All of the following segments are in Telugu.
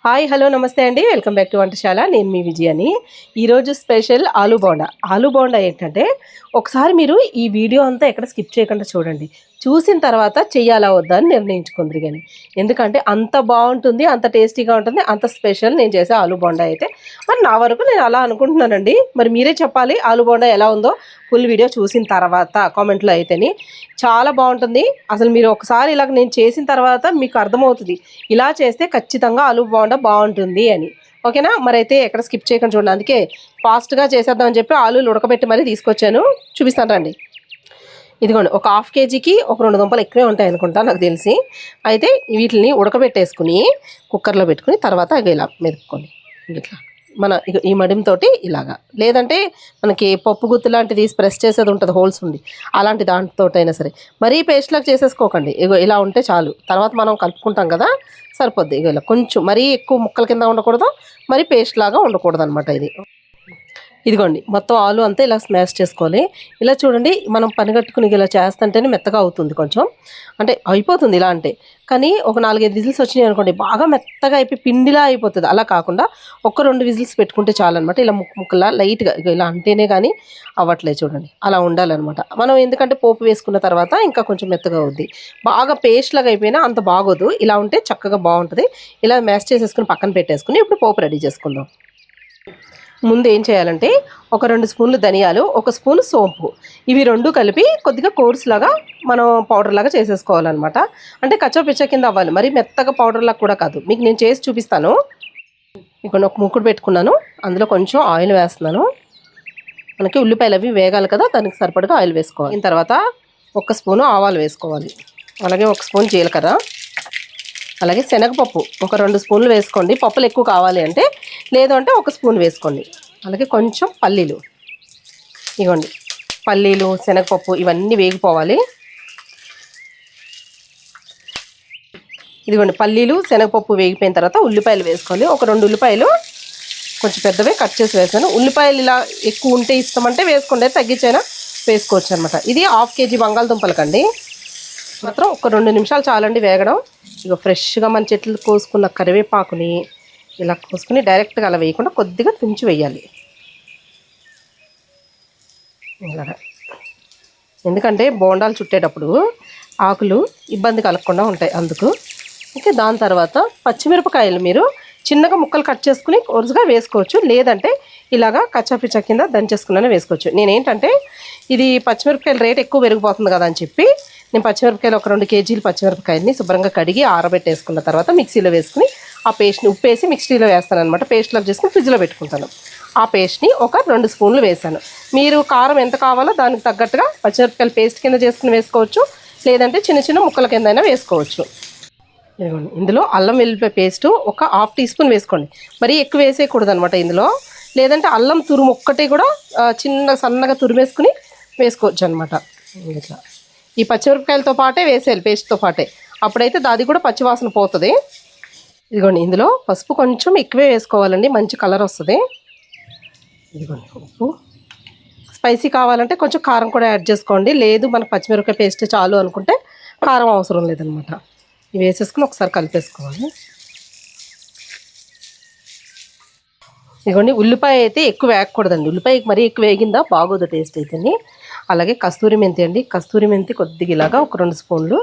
హాయ్ హలో నమస్తే అండి. వెల్కమ్ బ్యాక్ టు వంటశాల. నేను మీ విజయాని. ఈరోజు స్పెషల్ ఆలూ బోండా. ఆలూ బోండా ఏంటంటే ఒకసారి మీరు ఈ వీడియో అంతా ఎక్కడ స్కిప్ చేయకుండా చూడండి. చూసిన తర్వాత చెయ్యాలా వద్దా అని నిర్ణయించుకుందరు కానీ, ఎందుకంటే అంత బాగుంటుంది, అంత టేస్టీగా ఉంటుంది, అంత స్పెషల్ నేను చేసే ఆలూ బోండా అయితే. మరి నా వరకు నేను అలా అనుకుంటున్నానండి. మరి మీరే చెప్పాలి ఆలూ బోండా ఎలా ఉందో ఫుల్ వీడియో చూసిన తర్వాత కామెంట్లో అయితేని. చాలా బాగుంటుంది. అసలు మీరు ఒకసారి ఇలాగ నేను చేసిన తర్వాత మీకు అర్థమవుతుంది ఇలా చేస్తే ఖచ్చితంగా ఆలూ బోండా బాగుంటుంది అని. ఓకేనా? మరి అయితే ఎక్కడ స్కిప్ చేయకుండా చూడండి. అందుకే ఫాస్ట్గా చేసేద్దామని చెప్పి ఆలూలు ఉడకబెట్టి మరీ తీసుకొచ్చాను. చూపిస్తాను రండి. ఇదిగోండి, ఒక హాఫ్ కేజీకి ఒక 2 దుంపలు ఎక్కువే ఉంటాయి అనుకుంటా నాకు తెలిసి. అయితే వీటిని ఉడకబెట్టేసుకుని కుక్కర్లో పెట్టుకుని తర్వాత ఇలా మెదుపుకోండి. ఇట్లా మన ఈ మడిమితోటి ఇలాగా, లేదంటే మనకి పప్పు గుత్తి లాంటిది ప్రెస్ చేసేది ఉంటుంది, హోల్స్ ఉంది, అలాంటి దాంతోటైనా సరే. మరీ పేస్ట్లాగా చేసేసుకోకండి. ఇగో ఇలా ఉంటే చాలు. తర్వాత మనం కలుపుకుంటాం కదా, సరిపోద్ది. ఇగో ఇలా కొంచెం మరీ ఎక్కువ ముక్కల కింద ఉండకూడదు, మరీ పేస్ట్ లాగా ఉండకూడదు అనమాట ఇది. ఇదిగోండి, మొత్తం ఆలు అంతా ఇలా స్మాష్ చేసుకోవాలి. ఇలా చూడండి, మనం పనిగట్టుకుని ఇలా చేస్తుంటేనే మెత్తగా అవుతుంది. కొంచెం అంటే అయిపోతుంది ఇలా అంటే. కానీ ఒక 4-5 విజిల్స్ వచ్చినాయి అనుకోండి, బాగా మెత్తగా అయిపోయి పిండిలా అయిపోతుంది. అలా కాకుండా 1-2 విజిల్స్ పెట్టుకుంటే చాలన్నమాట. ఇలా ముక్కలా లైట్గా ఇలా అంటేనే కానీ అవ్వట్లేదు. చూడండి, అలా ఉండాలన్నమాట. మనం ఎందుకంటే పోపు వేసుకున్న తర్వాత ఇంకా కొంచెం మెత్తగా అవుద్ది. బాగా పేస్ట్ లాగా అయిపోయినా అంత బాగోదు. ఇలా ఉంటే చక్కగా బాగుంటుంది. ఇలా మ్యాష్ చేసేసుకుని పక్కన పెట్టేసుకుని ఇప్పుడు పోపు రెడీ చేసుకుందాం. ముందు ఏం చేయాలంటే ఒక 2 స్పూన్లు ధనియాలు, 1 స్పూన్ సోంపు, ఇవి 2 కలిపి కొద్దిగా కోర్స్ లాగా మనం పౌడర్ లాగా చేసేసుకోవాలన్నమాట. అంటే కచ్చపిచ్చ కింద అవ్వాలి, మరి మెత్తగా పౌడర్ లాగా కూడా కాదు. మీకు నేను చేసి చూపిస్తాను. ఇక్కడ ఒక మూకుడు పెట్టుకున్నాను, అందులో కొంచెం ఆయిల్ వేస్తున్నాను. మనకి ఉల్లిపాయలు అవి వేగాలి కదా, దానికి సరిపడగా ఆయిల్ వేసుకోవాలి. దీని తర్వాత 1 స్పూను ఆవాలు వేసుకోవాలి, అలాగే 1 స్పూన్ జీలకర్ర, అలాగే శనగపప్పు ఒక 2 స్పూన్లు వేసుకోండి. పప్పులు ఎక్కువ కావాలి అంటే, లేదు అంటే 1 స్పూన్ వేసుకోండి. అలాగే కొంచెం పల్లీలు, ఇవ్వండి, పల్లీలు శనగపప్పు ఇవన్నీ వేగిపోవాలి. ఇదిగోండి, పల్లీలు శనగపప్పు వేగిపోయిన తర్వాత ఉల్లిపాయలు వేసుకోవాలి. ఒక 2 ఉల్లిపాయలు కొంచెం పెద్దవే కట్ చేసి వేసాను. ఉల్లిపాయలు ఇలా ఎక్కువ ఉంటే ఇష్టమంటే వేసుకోండి, తగ్గించైనా వేసుకోవచ్చు అనమాట. ఇది 1/2 కేజీ బంగాళదుంపలకండి. మాత్రం ఒక 2 నిమిషాలు చాలండి వేగడం. ఇక ఫ్రెష్గా మన చెట్లు కోసుకున్న కరివేపాకుని ఇలా కోసుకుని డైరెక్ట్గా అలా వేయకుండా కొద్దిగా తుంచి వేయాలి ఇలాగా. ఎందుకంటే బోండాలు చుట్టేటప్పుడు ఆకులు ఇబ్బంది కలగకుండా ఉంటాయి, అందుకు. ఓకే, దాని తర్వాత పచ్చిమిరపకాయలు మీరు చిన్నగా ముక్కలు కట్ చేసుకుని కోర్సుగా వేసుకోవచ్చు, లేదంటే ఇలాగా కచ్చాపిచ్చా కింద దంచేసుకున్నా వేసుకోవచ్చు. నేనేంటంటే ఇది పచ్చిమిరపకాయల రేట్ ఎక్కువ పెరిగిపోతుంది కదా అని చెప్పి నేను పచ్చిమిరపకాయలు ఒక 2 కేజీలు పచ్చిమిరపకాయలని శుభ్రంగా కడిగి ఆరబెట్టేసుకున్న తర్వాత మిక్సీలో వేసుకుని ఆ పేస్ట్ని ఉప్పేసి మిక్సీలో వేస్తాను అనమాట. పేస్ట్లోకి చేసుకుని ఫ్రిడ్జ్లో పెట్టుకుంటాను. ఆ పేస్ట్ని ఒక 2 స్పూన్లు వేసాను. మీరు కారం ఎంత కావాలో దానికి తగ్గట్టుగా పచ్చిమిరపకాయలు పేస్ట్ కింద చేసుకుని వేసుకోవచ్చు, లేదంటే చిన్న చిన్న ముక్కల కింద అయినా వేసుకోవచ్చు. ఇదిగోండి, ఇందులో అల్లం వెల్లుల్లిపాయ పేస్ట్ ఒక 1/2 టీ స్పూన్ వేసుకోండి. మరీ ఎక్కువ వేసేయకూడదు అనమాట ఇందులో. లేదంటే అల్లం తురుము ఒక్కటి కూడా సన్నగా తురిమేసుకుని వేసుకోవచ్చు అనమాట. ఇట్లా ఈ పచ్చిమిరపకాయలతో పాటే వేసేయాలి, పేస్ట్తో పాటే. అప్పుడైతే దాది కూడా పచ్చివాసన పోతుంది. ఇదిగోండి, ఇందులో పసుపు కొంచెం ఎక్కువే వేసుకోవాలండి, మంచి కలర్ వస్తుంది. ఇదిగోండి ఉప్పు. స్పైసీ కావాలంటే కొంచెం కారం కూడా యాడ్ చేసుకోండి, లేదు మనకు పచ్చిమిరపకాయ పేస్ట్ చాలు అనుకుంటే కారం అవసరం లేదనమాట. ఇవి వేసేసుకుని ఒకసారి కలిపేసుకోవాలి. ఇదిగోండి, ఉల్లిపాయ అయితే ఎక్కువ వేయకూడదండి. ఉల్లిపాయ మరీ ఎక్కువ వేగిందా బాగోదు టేస్ట్ అయితేని. అలాగే కస్తూరి మెంతి అండి, కస్తూరి మెంతి కొద్దిగా ఇలాగా ఒక 2 స్పూన్లు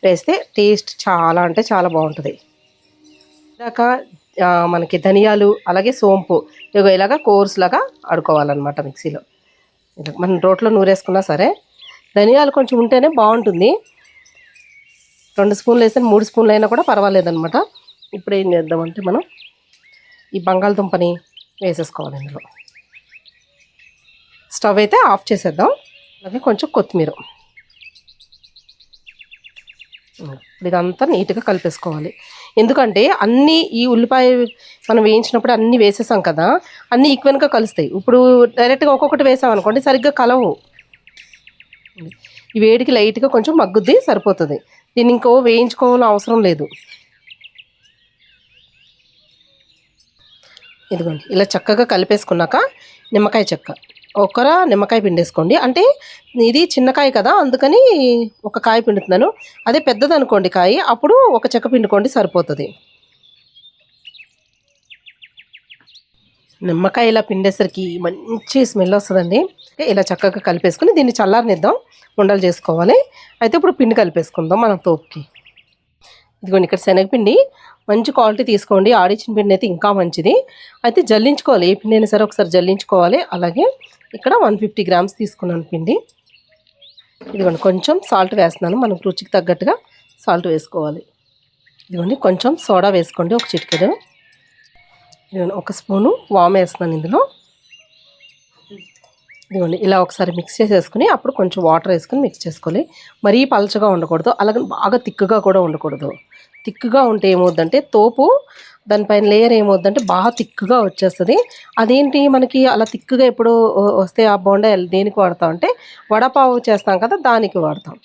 వేస్తే టేస్ట్ చాలా అంటే చాలా బాగుంటుంది. ఇలాక మనకి ధనియాలు అలాగే సోంపు ఇలాగా కోర్స్ లాగా ఆడుకోవాలన్నమాట మిక్సీలో. మనం రోట్లో నూరేసుకున్నా సరే ధనియాలు కొంచెం ఉంటేనే బాగుంటుంది. 2 స్పూన్లు వేస్తే 3 స్పూన్లు అయినా కూడా పర్వాలేదన్నమాట. ఇప్పుడు ఏం చేద్దామంటే మనం ఈ బంగాళదుంపని వేసేసుకోవాలి ఇందులో. స్టవ్ అయితే ఆఫ్ చేసేద్దాం. అలాగే కొంచెం కొత్తిమీర. ఇదంతా నీట్గా కలిపేసుకోవాలి. ఎందుకంటే అన్నీ ఈ ఉల్లిపాయ మనం వేయించినప్పుడు అన్నీ వేసేసాం కదా, అన్నీ ఈక్వెన్గా కలుస్తాయి. ఇప్పుడు డైరెక్ట్గా ఒక్కొక్కటి వేసామనుకోండి సరిగ్గా కలవు. ఈ వేడికి లైట్గా కొంచెం మగ్గుద్ది, సరిపోతుంది. దీన్ని ఇంకో వేయించుకోవాలని అవసరం లేదు. ఇదిగోండి, ఇలా చక్కగా కలిపేసుకున్నాక నిమ్మకాయ చెక్క నిమ్మకాయ పిండేసుకోండి. అంటే ఇది చిన్న కాయ కదా, అందుకని ఒక కాయ పిండుతున్నాను. అదే పెద్దది అనుకోండి కాయ, అప్పుడు ఒక చెక్క పిండుకోండి సరిపోతుంది. నిమ్మకాయ ఇలా పిండేసరికి మంచి స్మెల్ వస్తుందండి. ఇలా చక్కగా కలిపేసుకుని దీన్ని చల్లారనిద్దాం, ఉండలు చేసుకోవాలి. అయితే ఇప్పుడు పిండి కలిపేసుకుందాం మనం తోపుకి. ఇదిగోండి ఇక్కడ శనగపిండి మంచి క్వాలిటీ తీసుకోండి, ఆడిచ్చిన పిండి అయితే ఇంకా మంచిది. అయితే జల్లించుకోవాలి, ఏ పిండి అయినా సరే ఒకసారి జల్లించుకోవాలి. అలాగే ఇక్కడ 150 గ్రామ్స్ తీసుకున్నాను పిండి. ఇదిగోండి కొంచెం సాల్ట్ వేస్తున్నాను, మనకు రుచికి తగ్గట్టుగా సాల్ట్ వేసుకోవాలి. ఇదిగోండి కొంచెం సోడా వేసుకోండి, ఒక చిటికెడు. ఇదిగోండి ఒక స్పూను వామ్ వేస్తున్నాను ఇందులో. ఇదిగోండి ఇలా ఒకసారి మిక్స్ చేసేసుకుని అప్పుడు కొంచెం వాటర్ వేసుకొని మిక్స్ చేసుకోవాలి. మరీ పలచగా ఉండకూడదు, అలాగే బాగా తిక్కుగా కూడా ఉండకూడదు. తిక్కుగా ఉంటే ఏమవుద్దంటే తోపు దానిపైన లేయర్ ఏమవుద్దంటే బాగా తిక్కుగా వచ్చేస్తుంది. అదేంటి మనకి అలా తిక్కుగా ఎప్పుడు వస్తే ఆ బోండా దేనికి వాడతాం అంటే వడపావు చేస్తాం కదా, దానికి వాడతాం.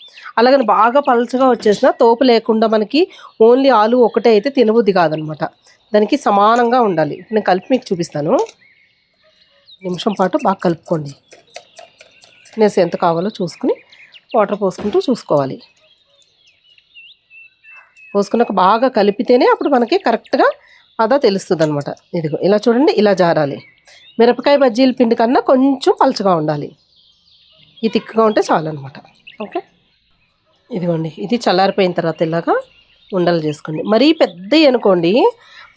అలాగని బాగా పలచగా వచ్చేసిన తోపు లేకుండా మనకి ఓన్లీ ఆలు ఒకటే అయితే తినబుద్ధి కాదనమాట. దానికి సమానంగా ఉండాలి. నేను కలిపి మీకు చూపిస్తాను. నిమిషం పాటు బాగా కలుపుకోండి. థిక్నెస్ ఎంత కావాలో చూసుకుని వాటర్ పోసుకుంటూ చూసుకోవాలి. పోసుకున్నాక బాగా కలిపితేనే అప్పుడు మనకి కరెక్ట్గా అదా తెలుస్తుంది అనమాట. ఇదిగో ఇలా చూడండి, ఇలా జారాలి. మిరపకాయ బజ్జీల పిండి కన్నా కొంచెం పలచగా ఉండాలి, ఈ తిక్కుగా ఉంటే చాలు అనమాట. ఓకే, ఇదిగోండి ఇది చల్లారిపోయిన తర్వాత ఇలాగా ఉండలు చేసుకోండి. మరీ పెద్దవి అనుకోండి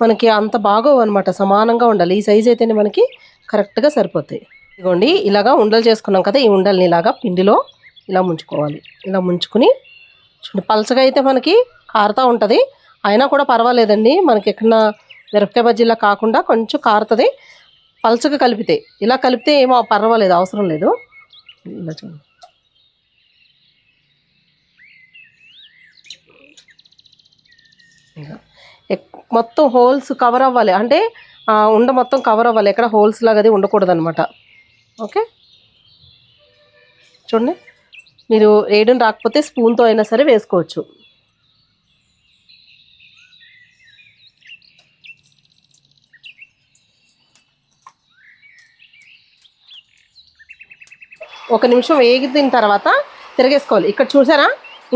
మనకి అంత బాగోవు అనమాట, సమానంగా ఉండాలి. ఈ సైజు అయితేనే మనకి కరెక్ట్గా సరిపోతాయి. ఇదిగోండి ఇలాగా ఉండలు చేసుకున్నాం కదా, ఈ ఉండల్ని ఇలాగా పిండిలో ఇలా ముంచుకోవాలి. ఇలా ముంచుకుని చూడండి, పలచగా అయితే మనకి కారుతూ ఉంటుంది, అయినా కూడా పర్వాలేదండి. మనకి ఎక్కడన్నా మిరపకాయ బజ్జీలా కాకుండా కొంచెం కారుతుంది. పలచగా కలిపితే ఇలా కలిపితే ఏమో పర్వాలేదు, అవసరం లేదు. ఇలా చూడండి, మొత్తం హోల్స్ కవర్ అవ్వాలి, అంటే ఉండ మొత్తం కవర్ అవ్వాలి, ఎక్కడ హోల్స్ లాగా అది ఉండకూడదు అనమాట. ఓకే, చూడండి మీరు వేయడం రాకపోతే స్పూన్తో అయినా సరే వేసుకోవచ్చు. ఒక నిమిషం వేగిన తర్వాత తిరగేసుకోవాలి. ఇక్కడ చూసారా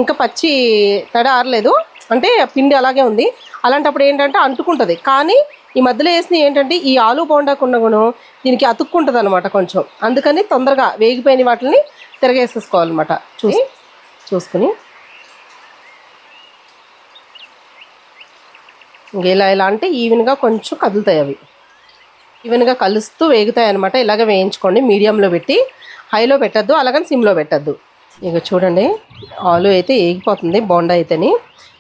ఇంకా పచ్చి తడి ఆరలేదు, అంటే పిండి అలాగే ఉంది. అలాంటప్పుడు ఏంటంటే అంటుకుంటుంది. కానీ ఈ మధ్యలో వేసిన ఏంటంటే ఈ ఆలు బోండాకున్న గుణం దీనికి అతుక్కుంటుంది అనమాట కొంచెం. అందుకని తొందరగా వేగిపోయిన వాటిని తిరగేసేసుకోవాలన్నమాట. చూసుకుని ఇలా అంటే ఈవెన్గా కొంచెం కదులుతాయి, అవి ఈవెన్గా కలుస్తూ వేగుతాయి అనమాట. ఇలాగ వేయించుకోండి, మీడియంలో పెట్టి, హైలో పెట్టద్దు, అలాగని సిమ్లో పెట్టద్దు. ఇక చూడండి ఆలు అయితే వేగిపోతుంది, బోండా అయితేని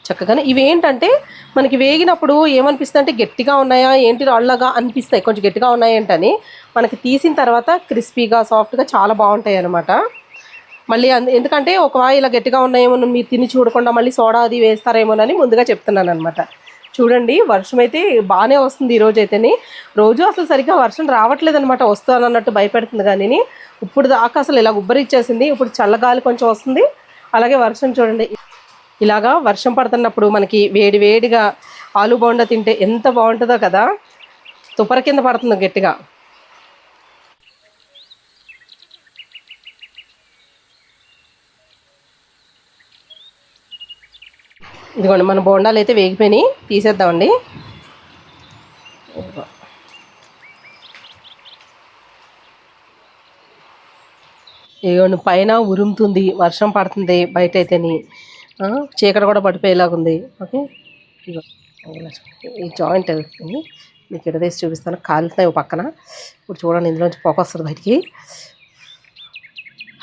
చక్కగానే. ఇవి ఏంటంటే మనకి వేగినప్పుడు ఏమనిపిస్తుంది అంటే గట్టిగా ఉన్నాయా ఏంటి రాళ్ళగా అనిపిస్తాయి, కొంచెం గట్టిగా ఉన్నాయేంటని. మనకి తీసిన తర్వాత క్రిస్పీగా సాఫ్ట్గా చాలా బాగుంటాయి అనమాట. మళ్ళీ ఎందుకంటే ఒకవేళ ఇలా గట్టిగా ఉన్నాయేమో మీరు తిని చూడకుండా మళ్ళీ సోడా అది వేస్తారేమోనని ముందుగా చెప్తున్నాను అనమాట. చూడండి వర్షం అయితే బాగానే వస్తుంది ఈరోజు అయితేని. రోజు అసలు సరిగ్గా వర్షం రావట్లేదు అనమాట, వస్తానన్నట్టు భయపెడుతుంది. కానీ ఇప్పుడు దాకా అసలు ఇలా ఉబ్బరిచ్చేసింది. ఇప్పుడు చల్లగాలి కొంచెం వస్తుంది, అలాగే వర్షం చూడండి. ఇలాగా వర్షం పడుతున్నప్పుడు మనకి వేడి వేడిగా ఆలు బోండా తింటే ఎంత బాగుంటుందో కదా, తుపర కింద పడుతుంది గట్టిగా. ఇదిగోండి మన బోండాలు అయితే వేగిపోయినాయి, తీసేద్దామండి. ఇదిగోండి పైన ఉరుముతుంది, వర్షం పడుతుంది బయట అయితేని, చీకటి కూడా పడిపోయేలాగుంది. ఓకే, ఈ జాయింట్ అవుతుంది మీకు ఎడదేసి చూపిస్తాను. కాలుతున్నాయి పక్కన. ఇప్పుడు చూడండి ఇందులోంచి పొగ వస్తుంది బయటికి.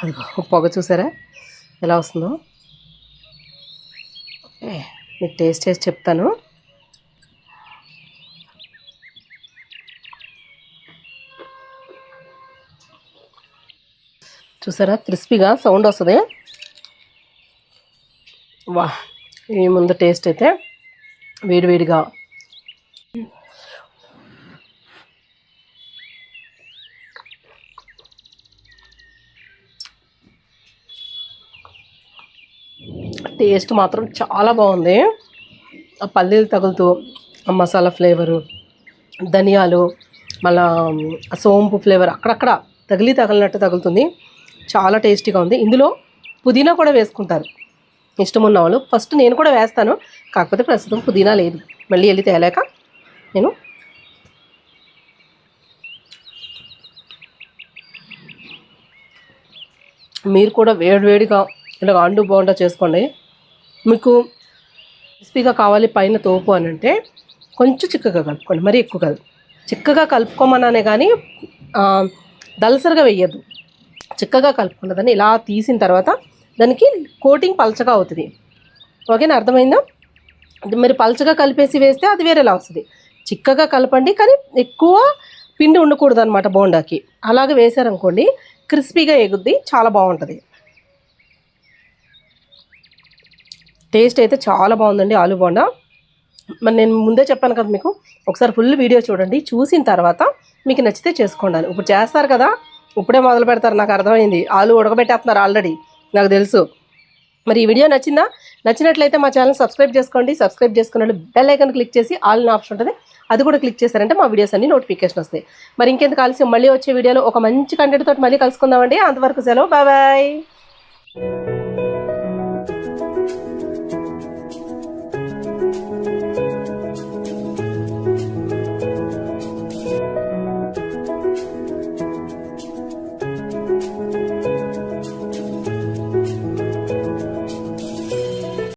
అదిగో పొగ చూసారా ఎలా వస్తుందో. ఓకే, మీకు టేస్ట్ చేసి చెప్తాను. చూసారా క్రిస్పీగా సౌండ్ వస్తుంది. వా, ఈ ముందు టేస్ట్ అయితే వేడివేడిగా టేస్ట్ మాత్రం చాలా బాగుంది. ఆ పల్లీలు తగులుతూ ఆ మసాలా ఫ్లేవరు, ధనియాలు, మళ్ళా సోంపు ఫ్లేవర్ అక్కడక్కడ తగిలినట్టు తగులుతుంది. చాలా టేస్టీగా ఉంది. ఇందులో పుదీనా కూడా వేసుకుంటారు ఇష్టం ఉన్న వాళ్ళు. ఫస్ట్ నేను కూడా వేస్తాను, కాకపోతే ప్రస్తుతం పుదీనా లేదు, మళ్ళీ వెళ్ళి తేలేక నేను మీరు కూడా వేడివేడిగా ఇలా ఆలు బోండా చేసుకోండి. మీకు క్రిస్పీగా కావాలి పైన తోపు అని అంటే కొంచెం చిక్కగా కలుపుకోండి, మరీ ఎక్కువ కాదు. చిక్కగా కలుపుకోమన్నానే కానీ దలసరిగా వేయద్దు, చిక్కగా కలుపుకున్న దాన్ని ఇలా తీసిన తర్వాత దానికి కోటింగ్ పలచగా అవుతుంది. ఓకేనా, అర్థమైందా? మరి పలచగా కలిపేసి వేస్తే అది వేరేలా వస్తుంది. చిక్కగా కలపండి, కానీ ఎక్కువ పిండి ఉండకూడదు అనమాట బోండాకి. అలాగే వేసారనుకోండి క్రిస్పీగా ఎగుద్ది, చాలా బాగుంటుంది. టేస్ట్ అయితే చాలా బాగుందండి ఆలు బోండా. మరి నేను ముందే చెప్పాను కదా మీకు, ఒకసారి ఫుల్ వీడియో చూడండి, చూసిన తర్వాత మీకు నచ్చితే చేసుకోండి. ఇప్పుడు చేస్తారు కదా, ఇప్పుడే మొదలు పెడతారు, నాకు అర్థమైంది. ఆలు ఉడకబెట్టేస్తున్నారు ఆల్రెడీ, నాకు తెలుసు. మరి ఈ వీడియో నచ్చినట్లయితే మా ఛానల్ సబ్స్క్రైబ్ చేసుకోండి. సబ్స్క్రైబ్ చేసుకున్న బెల్ ఐకాన్ క్లిక్ చేసి ఆల్ ఆప్షన్ ఉంటుంది, అది కూడా క్లిక్ చేశారంటే మా వీడియోస్ అన్ని నోటిఫికేషన్ వస్తాయి. మరి ఇంకెందుకు కలిసి మళ్ళీ వచ్చే వీడియోలో ఒక మంచి కంటెంట్ తోటి మళ్ళీ కలుసుకుందామండి. అంతవరకు సెలవు, బాయ్ బాయ్.